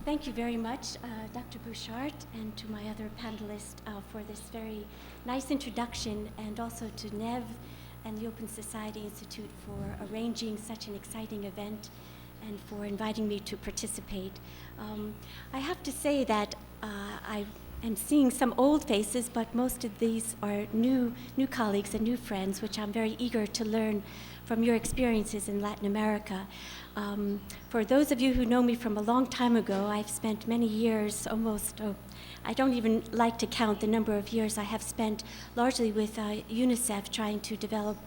Thank you very much, Dr. Bouchard, and to my other panelists for this very nice introduction, and also to Nev and the Open Society Institute for arranging such an exciting event and for inviting me to participate. I have to say that I am seeing some old faces, but most of these are new colleagues and new friends, which I'm very eager to learn from your experiences in Latin America. For those of you who know me from a long time ago, I've spent many years, I don't even like to count the number of years I have spent largely with UNICEF trying to develop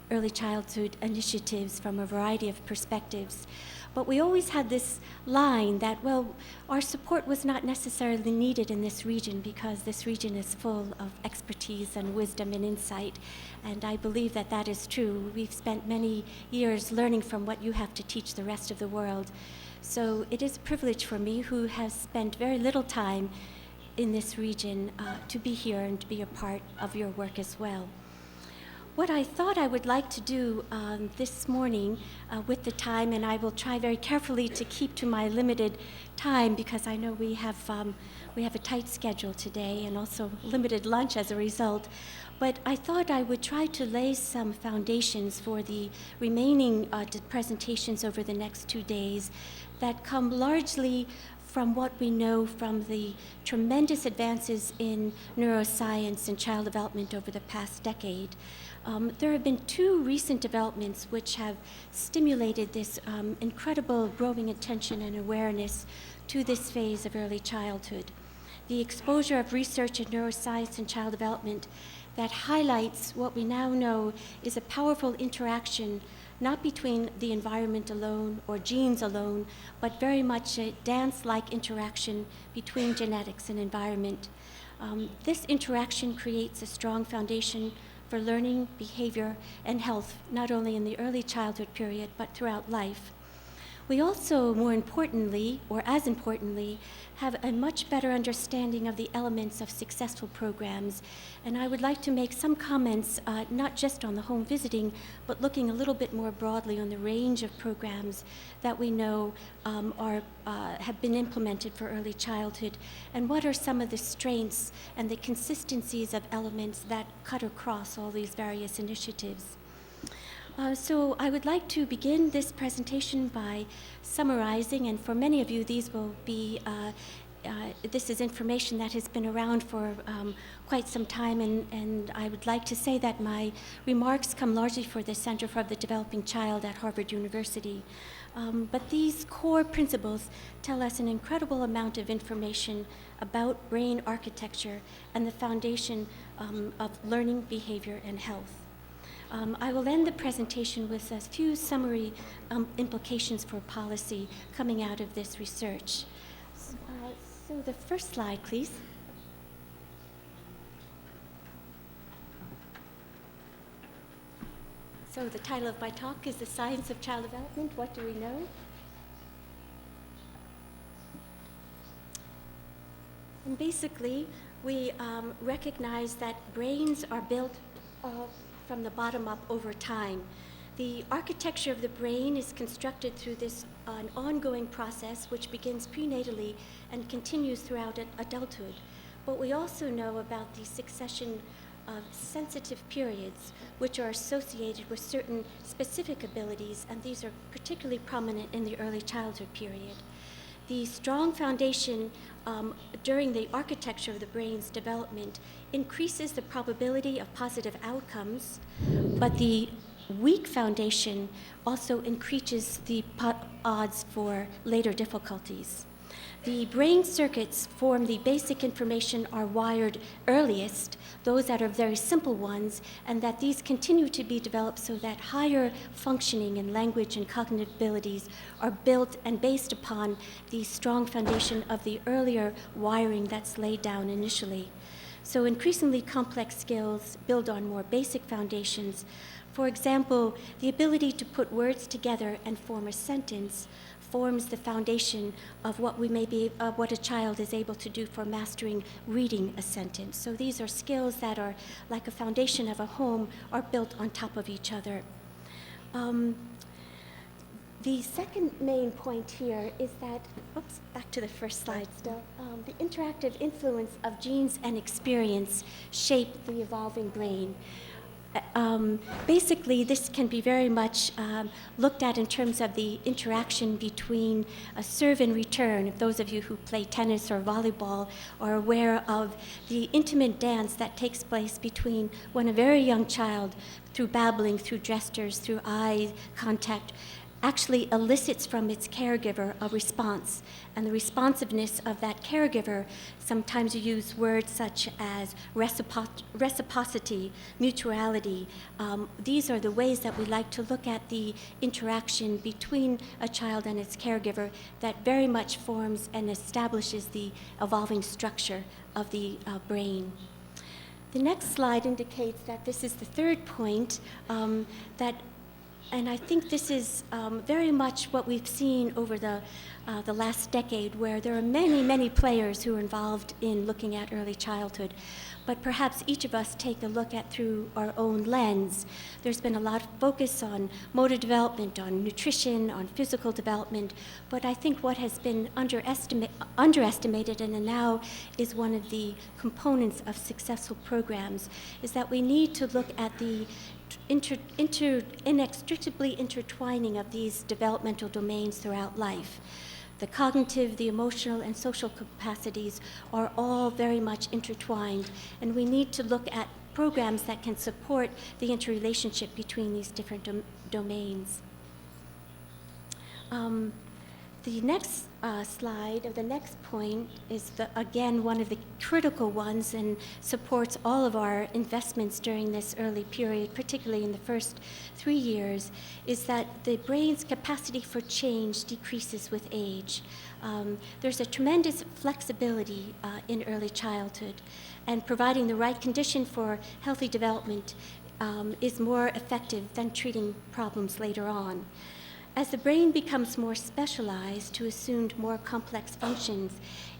early childhood initiatives from a variety of perspectives. But we always had this line that, well, our support was not necessarily needed in this region because this region is full of expertise and wisdom and insight. And I believe that that is true. We've spent many years learning from what you have to teach the rest of the world. So it is a privilege for me, who has spent very little time in this region, to be here and to be a part of your work as well. What I thought I would like to do this morning with the time, and I will try very carefully to keep to my limited time because I know we have a tight schedule today and also limited lunch as a result, but I thought I would try to lay some foundations for the remaining presentations over the next 2 days that come largely from what we know from the tremendous advances in neuroscience and child development over the past decade. There have been 2 recent developments which have stimulated this incredible growing attention and awareness to this phase of early childhood. The exposure of research in neuroscience and child development that highlights what we now know is a powerful interaction, not between the environment alone or genes alone, but very much a dance-like interaction between genetics and environment. This interaction creates a strong foundation for learning, behavior, and health, not only in the early childhood period, but throughout life. We also, more importantly, or as importantly, have a much better understanding of the elements of successful programs. And I would like to make some comments, not just on the home visiting, but looking a little bit more broadly on the range of programs that we know have been implemented for early childhood, and what are some of the strengths and the consistencies of elements that cut across all these various initiatives. So I would like to begin this presentation by summarizing, and for many of you these will be, this is information that has been around for quite some time, and I would like to say that my remarks come largely for the Center for the Developing Child at Harvard University. But these core principles tell us an incredible amount of information about brain architecture and the foundation of learning, behavior, and health. I will end the presentation with a few summary implications for policy coming out of this research. So the first slide, please. So the title of my talk is The Science of Child Development. What do we know? And basically, we recognize that brains are built from the bottom up over time. The architecture of the brain is constructed through this an ongoing process which begins prenatally and continues throughout adulthood. But we also know about the succession of sensitive periods which are associated with certain specific abilities, and these are particularly prominent in the early childhood period. The strong foundation during the architecture of the brain's development increases the probability of positive outcomes, but the weak foundation also increases the odds for later difficulties. The brain circuits form the basic information are wired earliest, those that are very simple ones, and that these continue to be developed so that higher functioning in language and cognitive abilities are built and based upon the strong foundation of the earlier wiring that's laid down initially. So increasingly complex skills build on more basic foundations. For example, the ability to put words together and form a sentence forms the foundation of what what a child is able to do for mastering reading a sentence. So these are skills that are like a foundation of a home, are built on top of each other. The second main point here is that, back to the first slide still, the interactive influence of genes and experience shape the evolving brain. Basically, this can be very much looked at in terms of the interaction between a serve and return. If those of you who play tennis or volleyball are aware of the intimate dance that takes place between when a very young child, through babbling, through gestures, through eye contact, actually elicits from its caregiver a response. And the responsiveness of that caregiver, sometimes you use words such as reciprocity, mutuality. These are the ways that we like to look at the interaction between a child and its caregiver that very much forms and establishes the evolving structure of the brain. The next slide indicates that this is the third point, and I think this is very much what we've seen over the last decade, where there are many, many players who are involved in looking at early childhood. But perhaps each of us take a look at through our own lens. There's been a lot of focus on motor development, on nutrition, on physical development, but I think what has been underestimated and now is one of the components of successful programs is that we need to look at the inextricably intertwining of these developmental domains throughout life. The cognitive, the emotional, and social capacities are all very much intertwined, and we need to look at programs that can support the interrelationship between these different domains. The next slide, or the next point, is again one of the critical ones and supports all of our investments during this early period, particularly in the first 3 years, is that the brain's capacity for change decreases with age. There's a tremendous flexibility in early childhood, and providing the right condition for healthy development is more effective than treating problems later on. As the brain becomes more specialized to assume more complex functions,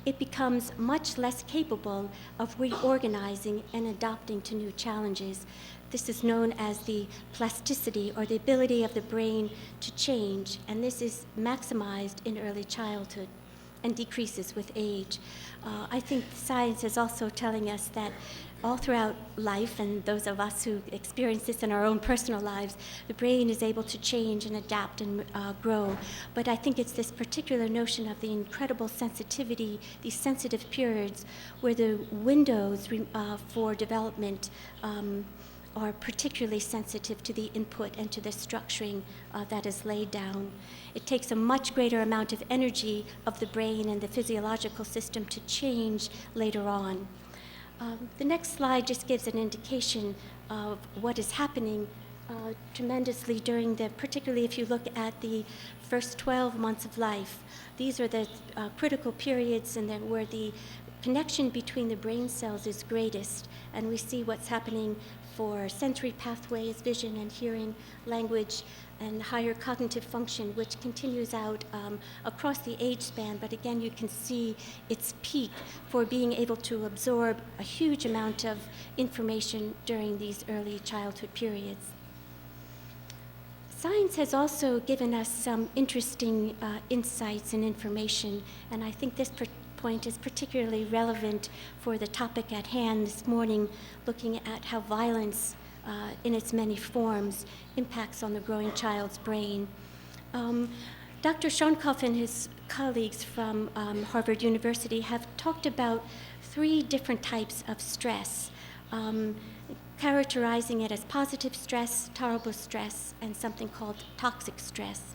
it becomes much less capable of reorganizing and adapting to new challenges. This is known as the plasticity, or the ability of the brain to change, and this is maximized in early childhood and decreases with age. I think science is also telling us that all throughout life, and those of us who experience this in our own personal lives, the brain is able to change and adapt and grow. But I think it's this particular notion of the incredible sensitivity, these sensitive periods, where the windows for development are particularly sensitive to the input and to the structuring that is laid down. It takes a much greater amount of energy of the brain and the physiological system to change later on. The next slide just gives an indication of what is happening tremendously during particularly if you look at the first 12 months of life. These are the critical periods and then where the connection between the brain cells is greatest, and we see what's happening for sensory pathways, vision and hearing, language, and higher cognitive function, which continues out across the age span. But again, you can see its peak for being able to absorb a huge amount of information during these early childhood periods. Science has also given us some interesting insights and information, and I think this point is particularly relevant for the topic at hand this morning, looking at how violence in its many forms impacts on the growing child's brain. Dr. Schoenkoff and his colleagues from Harvard University have talked about 3 different types of stress, characterizing it as positive stress, tolerable stress, and something called toxic stress.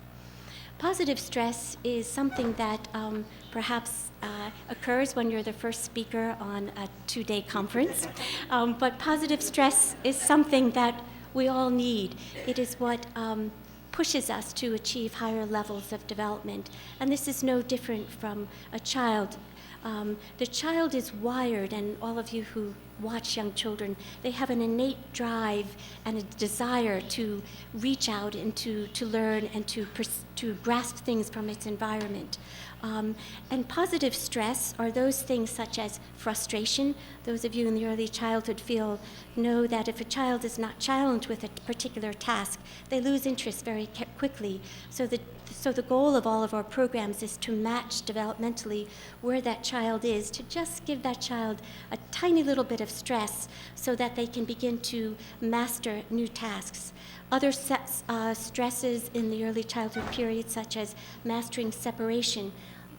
Positive stress is something that perhaps occurs when you're the first speaker on a 2-day conference, but positive stress is something that we all need. It is what pushes us to achieve higher levels of development, and this is no different from a child The child is wired, and all of you who watch young children, they have an innate drive and a desire to reach out and to learn and to grasp things from its environment. And positive stress are those things such as frustration. Those of you in the early childhood field know that if a child is not challenged with a particular task, they lose interest very quickly. So the goal of all of our programs is to match developmentally where that child is, to just give that child a tiny little bit of stress so that they can begin to master new tasks. Other stresses in the early childhood period, such as mastering separation,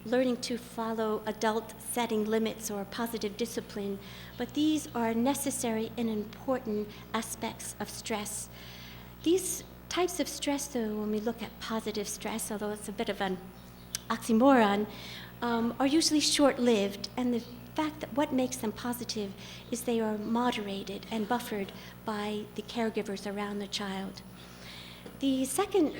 learning to follow adult setting limits or positive discipline, but these are necessary and important aspects of stress. These types of stress, though, when we look at positive stress, although it's a bit of an oxymoron, are usually short-lived, and the fact that what makes them positive is they are moderated and buffered by the caregivers around the child. The second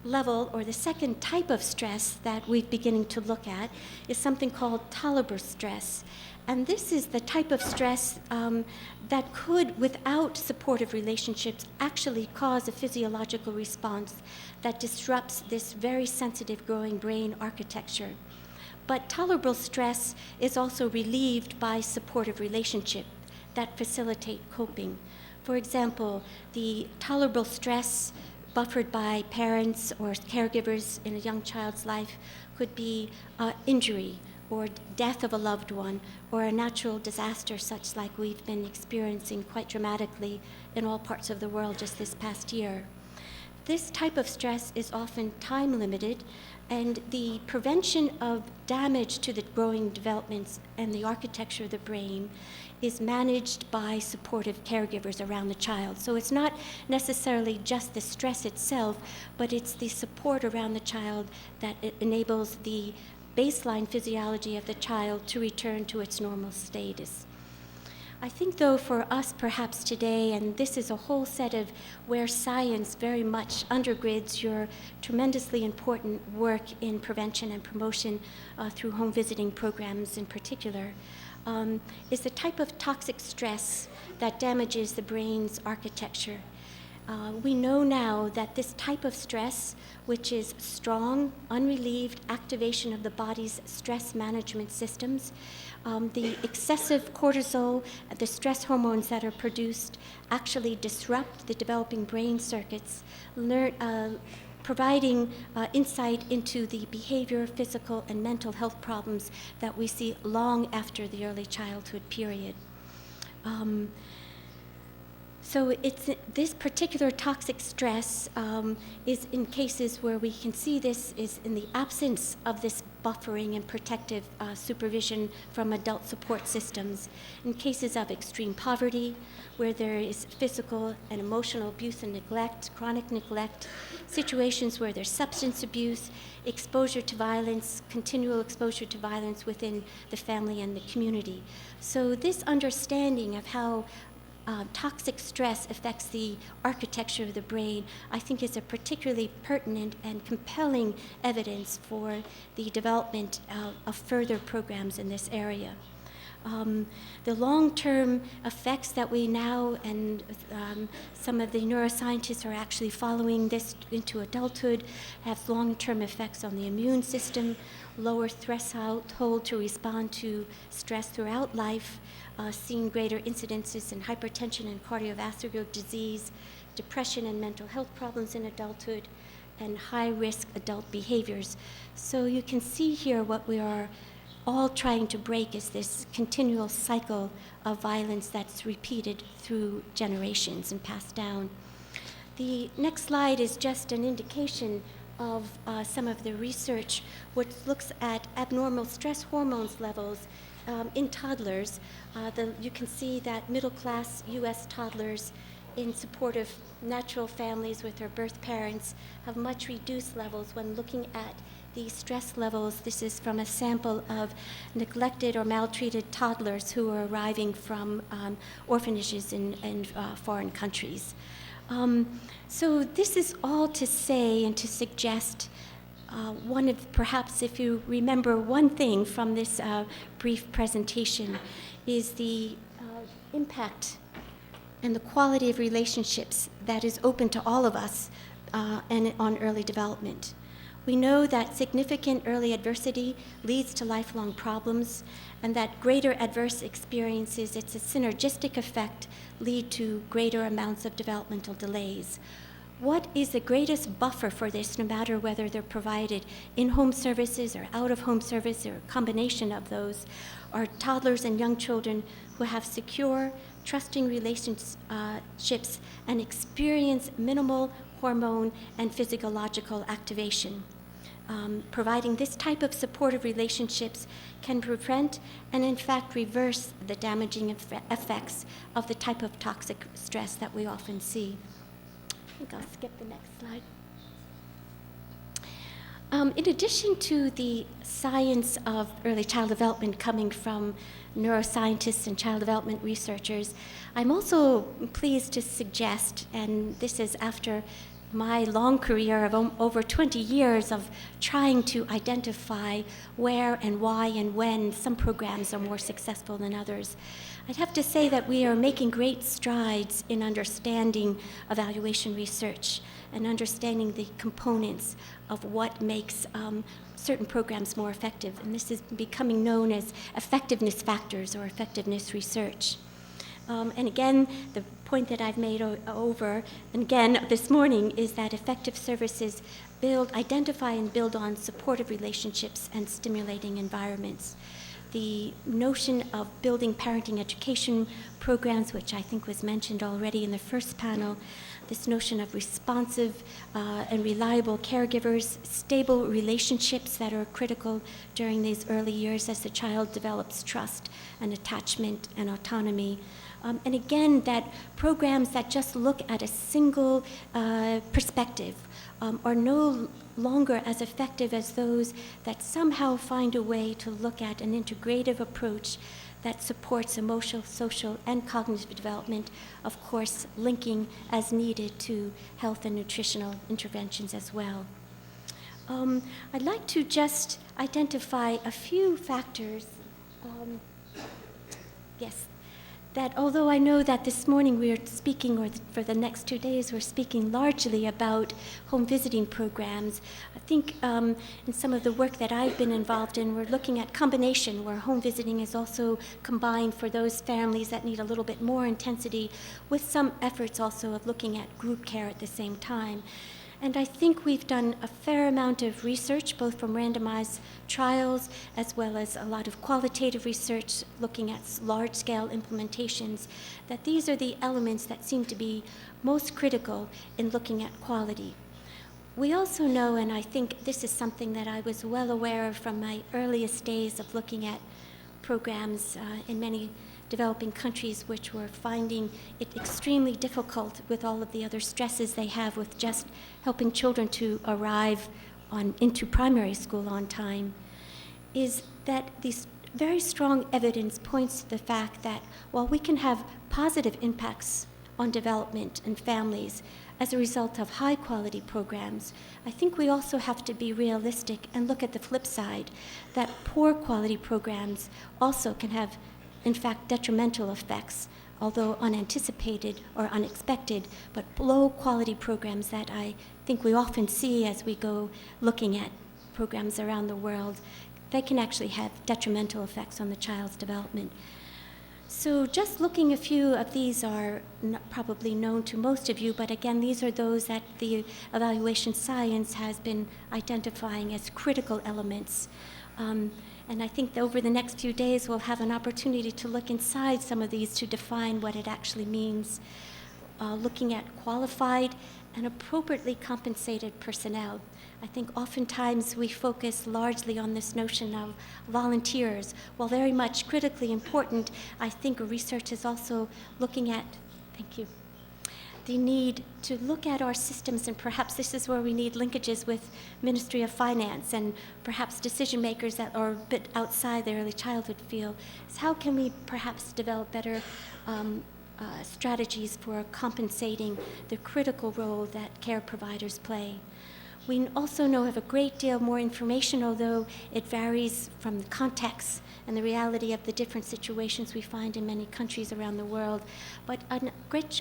level, or the second type of stress that we're beginning to look at, is something called tolerable stress. And this is the type of stress that could, without supportive relationships, actually cause a physiological response that disrupts this very sensitive growing brain architecture. But tolerable stress is also relieved by supportive relationships that facilitate coping. For example, the tolerable stress buffered by parents or caregivers in a young child's life could be injury or death of a loved one or a natural disaster such like we've been experiencing quite dramatically in all parts of the world just this past year. This type of stress is often time limited, and the prevention of damage to the growing developments and the architecture of the brain is managed by supportive caregivers around the child. So it's not necessarily just the stress itself, but it's the support around the child that enables the baseline physiology of the child to return to its normal status. I think, though, for us perhaps today, and this is a whole set of where science very much undergirds your tremendously important work in prevention and promotion through home visiting programs in particular, is the type of toxic stress that damages the brain's architecture. We know now that this type of stress, which is strong, unrelieved activation of the body's stress management systems, the excessive cortisol, the stress hormones that are produced actually disrupt the developing brain circuits, providing insight into the behavior, physical, and mental health problems that we see long after the early childhood period. So this particular toxic stress is in cases where we can see this is in the absence of this buffering and protective supervision from adult support systems. In cases of extreme poverty, where there is physical and emotional abuse and neglect, chronic neglect, situations where there's substance abuse, exposure to violence, continual exposure to violence within the family and the community. So this understanding of how toxic stress affects the architecture of the brain, I think is a particularly pertinent and compelling evidence for the development of further programs in this area. The long-term effects that we now, and some of the neuroscientists are actually following this into adulthood, have long-term effects on the immune system, lower threshold to respond to stress throughout life, seeing greater incidences in hypertension and cardiovascular disease, depression and mental health problems in adulthood, and high-risk adult behaviors. So you can see here what we are all trying to break is this continual cycle of violence that's repeated through generations and passed down. The next slide is just an indication of some of the research which looks at abnormal stress hormones levels in toddlers. You can see that middle-class U.S. toddlers in supportive natural families with their birth parents have much reduced levels when looking at the stress levels. This is from a sample of neglected or maltreated toddlers who are arriving from orphanages in foreign countries. So this is all to say and to suggest Perhaps if you remember one thing from this brief presentation, is the impact and the quality of relationships that is open to all of us and on early development. We know that significant early adversity leads to lifelong problems, and that greater adverse experiences, it's a synergistic effect, lead to greater amounts of developmental delays. What is the greatest buffer for this, no matter whether they're provided in-home services or out-of-home service or a combination of those, are toddlers and young children who have secure, trusting relationships and experience minimal hormone and physiological activation. Providing this type of supportive relationships can prevent and in fact reverse the damaging effects of the type of toxic stress that we often see. I think I'll skip the next slide. In addition to the science of early child development coming from neuroscientists and child development researchers, I'm also pleased to suggest, and this is after my long career of over 20 years of trying to identify where and why and when some programs are more successful than others, I'd have to say that we are making great strides in understanding evaluation research and understanding the components of what makes certain programs more effective. And this is becoming known as effectiveness factors or effectiveness research. And again, the point that I've made over and again this morning is that effective services identify and build on supportive relationships and stimulating environments. The notion of building parenting education programs, which I think was mentioned already in the first panel, this notion of responsive and reliable caregivers, stable relationships that are critical during these early years as the child develops trust and attachment and autonomy. And again, that programs that just look at a single perspective are no longer as effective as those that somehow find a way to look at an integrative approach that supports emotional, social, and cognitive development, of course, linking as needed to health and nutritional interventions as well. I'd like to just identify a few factors. That although I know that this morning we are speaking, or for the next 2 days, we're speaking largely about home visiting programs, I think in some of the work that I've been involved in, we're looking at combination, where home visiting is also combined for those families that need a little bit more intensity, with some efforts also of looking at group care at the same time. And I think we've done a fair amount of research, both from randomized trials as well as a lot of qualitative research looking at large-scale implementations, that these are the elements that seem to be most critical in looking at quality. We also know, and I think this is something that I was well aware of from my earliest days of looking at programs in many developing countries, which were finding it extremely difficult with all of the other stresses they have with just helping children to arrive into primary school on time, is that this very strong evidence points to the fact that while we can have positive impacts on development and families as a result of high quality programs, I think we also have to be realistic and look at the flip side, that poor quality programs also can have in fact detrimental effects, although unanticipated or unexpected, but low quality programs that I think we often see as we go looking at programs around the world, they can actually have detrimental effects on the child's development. So just looking, a few of these are probably known to most of you, but again, these are those that the evaluation science has been identifying as critical elements. And I think that over the next few days, we'll have an opportunity to look inside some of these to define what it actually means. Looking at qualified and appropriately compensated personnel. I think oftentimes we focus largely on this notion of volunteers. While very much critically important, I think research is also looking at, thank you, the need to look at our systems, and perhaps this is where we need linkages with Ministry of Finance and perhaps decision makers that are a bit outside the early childhood field, is how can we perhaps develop better strategies for compensating the critical role that care providers play. We also know of a great deal more information, although it varies from the context and the reality of the different situations we find in many countries around the world, but a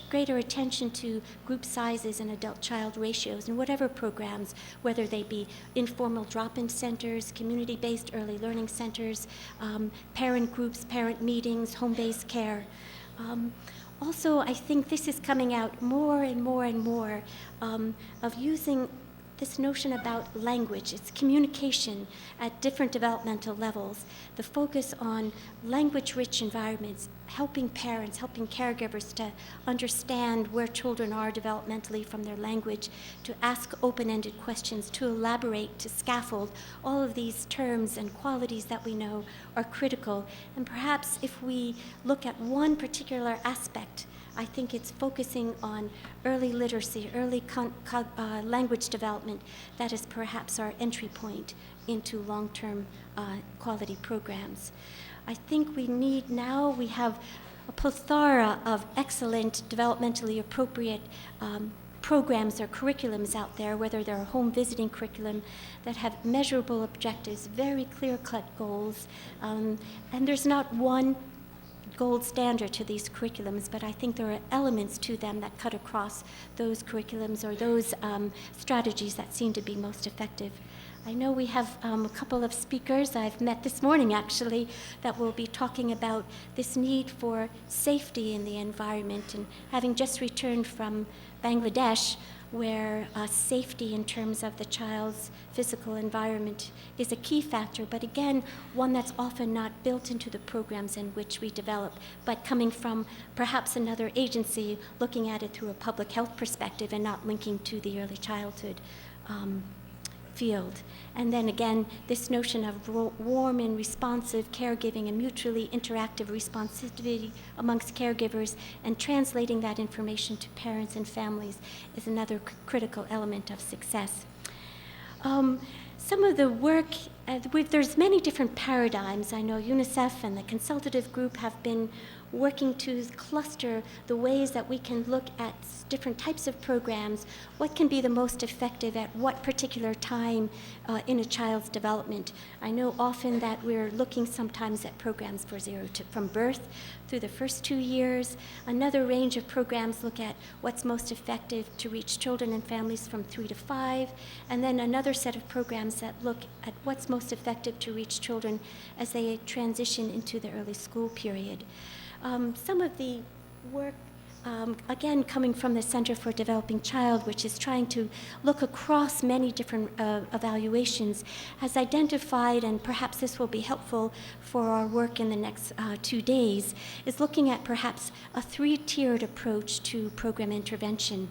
greater attention to group sizes and adult-child ratios in whatever programs, whether they be informal drop-in centers, community-based early learning centers, parent groups, parent meetings, home-based care. Also, I think this is coming out more and more and more of using this notion about language. It's communication at different developmental levels. The focus on language-rich environments, helping parents, helping caregivers to understand where children are developmentally from their language, to ask open-ended questions, to elaborate, to scaffold. All of these terms and qualities that we know are critical. And perhaps if we look at one particular aspect, I think it's focusing on early literacy, early language development. That is perhaps our entry point into long-term quality programs. I think we have a plethora of excellent, developmentally appropriate programs or curriculums out there, whether they're home visiting curriculum that have measurable objectives, very clear-cut goals, and there's not one gold standard to these curriculums, but I think there are elements to them that cut across those curriculums or those strategies that seem to be most effective. I know we have a couple of speakers I've met this morning, actually, that will be talking about this need for safety in the environment. And having just returned from Bangladesh, where safety in terms of the child's physical environment is a key factor, but again, one that's often not built into the programs in which we develop, but coming from perhaps another agency looking at it through a public health perspective and not linking to the early childhood field. And then again, this notion of warm and responsive caregiving and mutually interactive responsivity amongst caregivers and translating that information to parents and families is another critical element of success. Some of the work, there's many different paradigms. I know UNICEF and the consultative group have been working to cluster the ways that we can look at different types of programs, what can be the most effective at what particular time in a child's development. I know often that we're looking sometimes at programs for from birth through the first 2 years. Another range of programs look at what's most effective to reach children and families from 3 to 5, and then another set of programs that look at what's most effective to reach children as they transition into the early school period. Some of the work, again, coming from the Center for Developing Child, which is trying to look across many different evaluations, has identified, and perhaps this will be helpful for our work in the next 2 days, is looking at perhaps a 3-tiered approach to program intervention.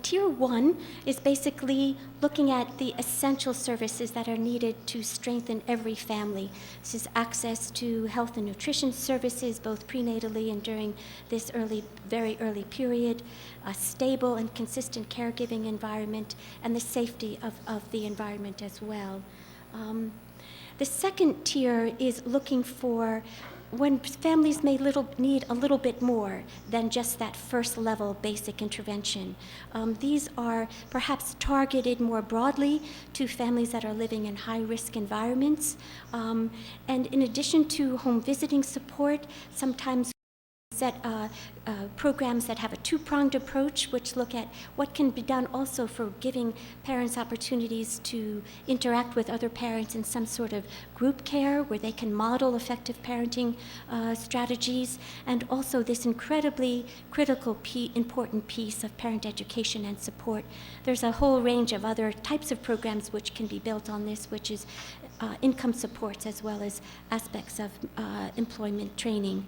Tier 1 is basically looking at the essential services that are needed to strengthen every family. This is access to health and nutrition services, both prenatally and during this very early period, a stable and consistent caregiving environment, and the safety of the environment as well. The second tier is looking for when families may need a little bit more than just that first level basic intervention. These are perhaps targeted more broadly to families that are living in high-risk environments. And in addition to home visiting support, sometimes set programs that have a 2-pronged approach, which look at what can be done also for giving parents opportunities to interact with other parents in some sort of group care where they can model effective parenting strategies, and also this incredibly critical, important piece of parent education and support. There's a whole range of other types of programs which can be built on this, which is income supports as well as aspects of employment training.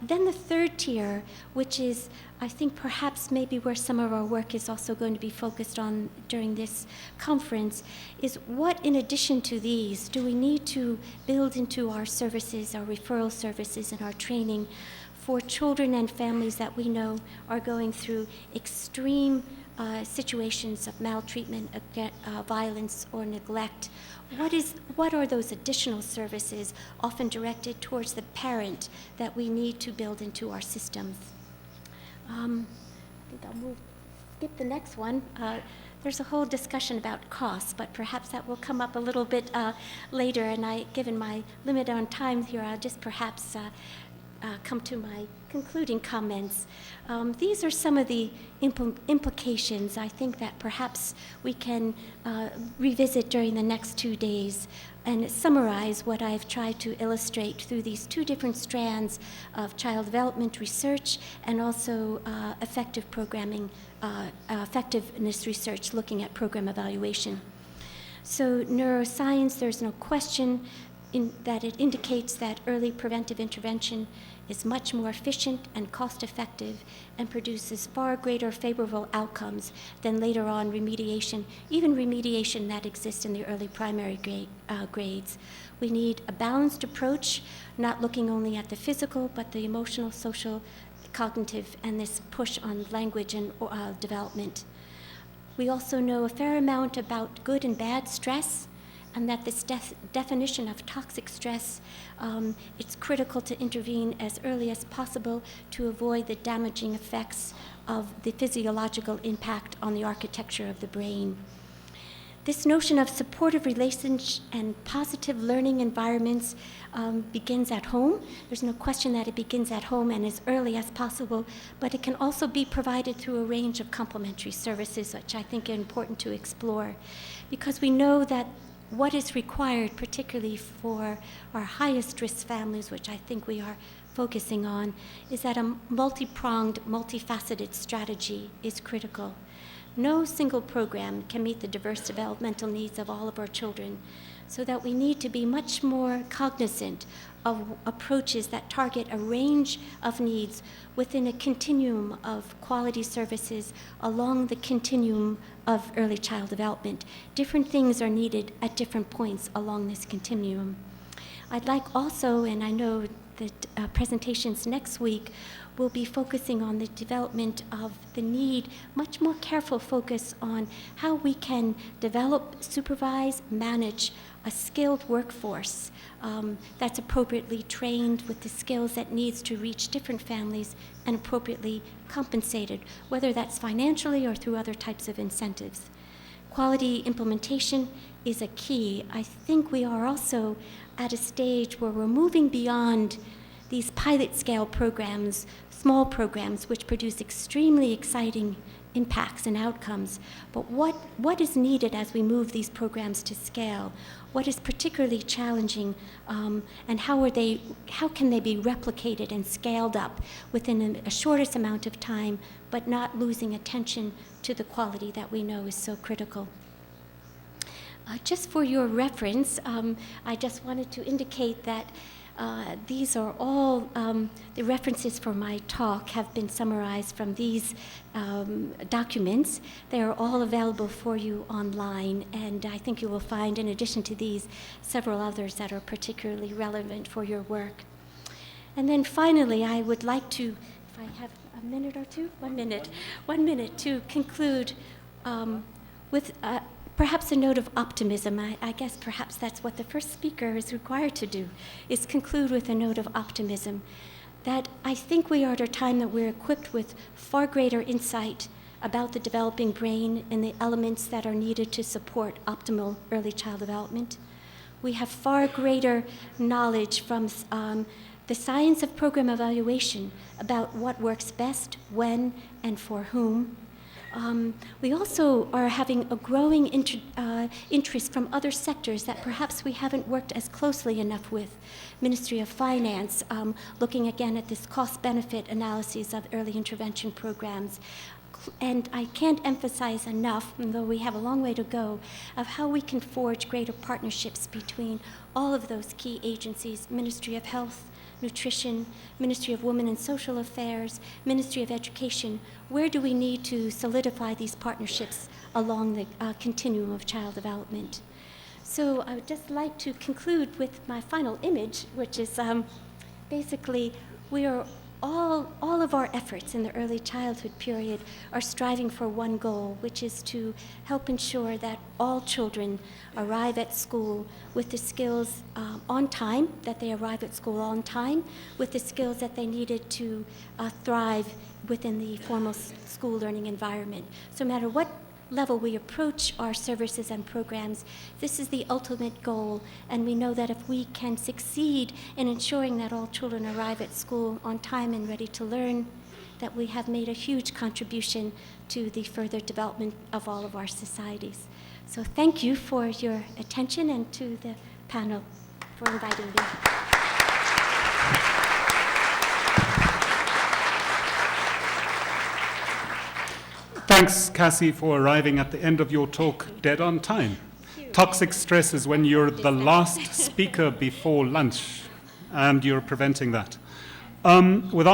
Then the third tier, which is, I think, perhaps maybe where some of our work is also going to be focused on during this conference, is what, in addition to these, do we need to build into our services, our referral services, and our training for children and families that we know are going through extreme situations of maltreatment, violence, or neglect. What are those additional services, often directed towards the parent, that we need to build into our systems? I think I'll skip the next one. there's a whole discussion about costs, but perhaps that will come up a little bit later, and given my limit on time here, I'll just perhaps come to my concluding comments. These are some of the implications I think that perhaps we can revisit during the next 2 days and summarize what I've tried to illustrate through these two different strands of child development research and also effective programming, effectiveness research looking at program evaluation. So neuroscience, there's no question that it indicates that early preventive intervention is much more efficient and cost-effective and produces far greater favorable outcomes than later on remediation, even remediation that exists in the early primary grades. We need a balanced approach, not looking only at the physical, but the emotional, social, cognitive, and this push on language and development. We also know a fair amount about good and bad stress, and that this definition of toxic stress, it's critical to intervene as early as possible to avoid the damaging effects of the physiological impact on the architecture of the brain. This notion of supportive relations and positive learning environments begins at home. There's no question that it begins at home and as early as possible, but it can also be provided through a range of complementary services, which I think are important to explore, because we know that what is required, particularly for our highest risk families, which I think we are focusing on, is that a multi-pronged, multifaceted strategy is critical. No single program can meet the diverse developmental needs of all of our children, so that we need to be much more cognizant of approaches that target a range of needs within a continuum of quality services along the continuum of early child development. Different things are needed at different points along this continuum. I'd like also, and I know that presentations next week will be focusing on the development of the need, much more careful focus on how we can develop, supervise, manage a skilled workforce that's appropriately trained with the skills that needs to reach different families and appropriately compensated, whether that's financially or through other types of incentives. Quality implementation is a key. I think we are also at a stage where we're moving beyond these pilot scale programs, small programs, which produce extremely exciting impacts and outcomes. But what is needed as we move these programs to scale? What is particularly challenging, and how can they be replicated and scaled up within a shortest amount of time, but not losing attention to the quality that we know is so critical? Just for your reference, I just wanted to indicate that these are all, the references for my talk have been summarized from these documents. They are all available for you online, and I think you will find, in addition to these, several others that are particularly relevant for your work. And then finally, I would like to, if I have a minute or two, 1 minute to conclude with perhaps a note of optimism. I guess perhaps that's what the first speaker is required to do, is conclude with a note of optimism, that I think we are at a time that we're equipped with far greater insight about the developing brain and the elements that are needed to support optimal early child development. We have far greater knowledge from the science of program evaluation about what works best, when, and for whom. We also are having a growing interest from other sectors that perhaps we haven't worked as closely enough with. Ministry of Finance, looking again at this cost-benefit analysis of early intervention programs. And I can't emphasize enough, though we have a long way to go, of how we can forge greater partnerships between all of those key agencies: Ministry of Health, Nutrition, Ministry of Women and Social Affairs, Ministry of Education. Where do we need to solidify these partnerships along the continuum of child development? So I would just like to conclude with my final image, which is basically we are all of our efforts in the early childhood period are striving for one goal, which is to help ensure that all children arrive at school with the skills on time, that they arrive at school on time, with the skills that they needed to thrive within the formal school learning environment. So no matter what level we approach our services and programs, this is the ultimate goal, and we know that if we can succeed in ensuring that all children arrive at school on time and ready to learn, that we have made a huge contribution to the further development of all of our societies. So thank you for your attention, and to the panel for inviting me. Thanks, Cassie, for arriving at the end of your talk dead on time. Toxic stress is when you're the last speaker before lunch, and you're preventing that. With